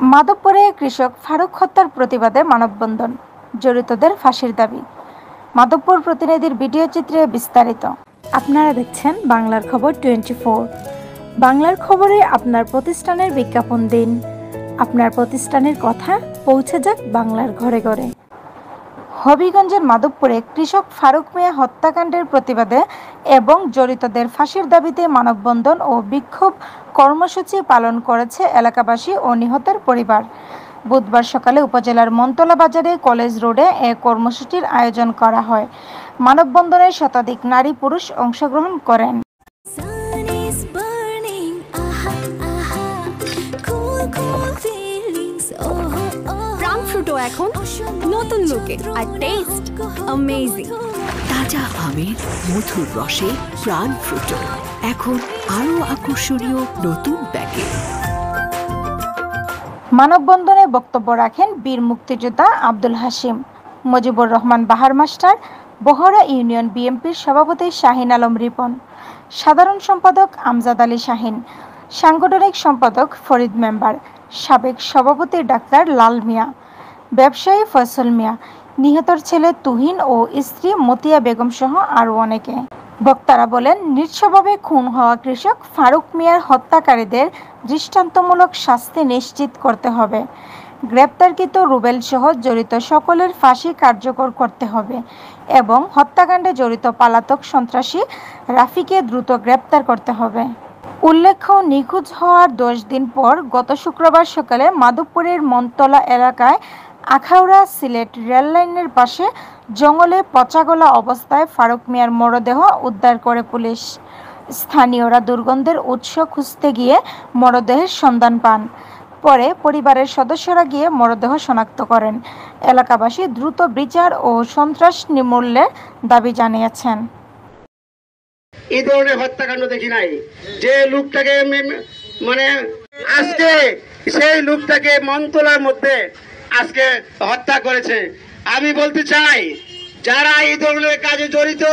মাধবপুরে কৃষক ফারুক হত্যার প্রতিবাদে মানববন্ধন, জড়িতদের ফাঁসির দাবি। মাধবপুর প্রতিনিধির ভিডিও চিত্রে বিস্তারিত। আপনারা দেখছেন বাংলার খবর 24। বাংলার খবরে আপনার প্রতিষ্ঠানের বিজ্ঞাপন দিন। আপনার প্রতিষ্ঠানের কথা পৌঁছে যাক বাংলার ঘরে ঘরে। হবিগঞ্জের মাধবপুরে কৃষক ফারুক মিয়া হত্যাকাণ্ডের প্রতিবাদে এবং জড়িতদের ফাঁসির দাবিতে মানববন্ধন ও বিক্ষোভ কর্মসূচি পালন করেছে এলাকাবাসী ও নিহতের পরিবার। বুধবার সকালে উপজেলার মনতলা বাজারে কলেজ রোডে এ কর্মসূচির আয়োজন করা হয়। মানববন্ধনে শতাধিক নারী পুরুষ অংশগ্রহণ করেন। এখন নতুন লুকে আর টেস্ট অ্যামেজিং। তাজা আমের মধুর রসে প্রাণ ফ্রুটো এখন আরো আকর্ষণীয় নতুন প্যাকেট। মানববন্ধনে বক্তব্য রাখেন বীর মুক্তিযোদ্ধা আব্দুল হাশিম, মুজিবুর রহমান বাহার মাস্টার, বহরা ইউনিয়ন বিএনপির সভাপতি শাহিন আলম রিপন, সাধারণ সম্পাদক আমজাদ আলী শাহিন, সাংগঠনিক সম্পাদক ফরিদ মেম্বার, সাবেক সভাপতি ডাক্তার লাল মিয়া, ব্যবসায়ী ফয়সল মিয়া, নিহতর ছেলে তুহিন ও স্ত্রী মতিয়া বেগম সহ আরও অনেকে। বক্তারা বলেন, নৃশংসভাবে খুন হওয়া কৃষক ফারুক মিয়ার হত্যাকারীদের দৃষ্টান্তমূলক শাস্তি নিশ্চিত করতে হবে। গ্রেপ্তারকৃত রুবেল সহ জড়িত সকলের ফাঁসি কার্যকর করতে হবে এবং হত্যাকাণ্ডে জড়িত পলাতক সন্ত্রাসী রাফিকে দ্রুত গ্রেপ্তার করতে হবে। উল্লেখ্য, নিখোঁজ হওয়ার 10 দিন পর গত শুক্রবার সকালে মাধবপুরের মনতলা এলাকায় আখাউড়া সিলেট রেললাইনের পাশে জঙ্গলে পচাগলা অবস্থায় ফারুক মিয়ার মরদেহ উদ্ধার করে পুলিশ। স্থানীয়রা দুর্গন্ধের উৎস খুঁজতে গিয়ে মরদেহের সন্ধান পান। পরে পরিবারের সদস্যরা গিয়ে মরদেহ শনাক্ত করেন। এলাকাবাসী দ্রুত বিচার ও সন্ত্রাস নির্মূলের দাবি জানিয়েছেন। এই ধরনের হত্যাকাণ্ড দেখি নাই। যে লোকটাকে আজকে সেই লোকটাকে মনতলার মধ্যে আজকে হত্যা করেছে। আমি বলতে চাই, যারা এই ধরনের কাজে জড়িত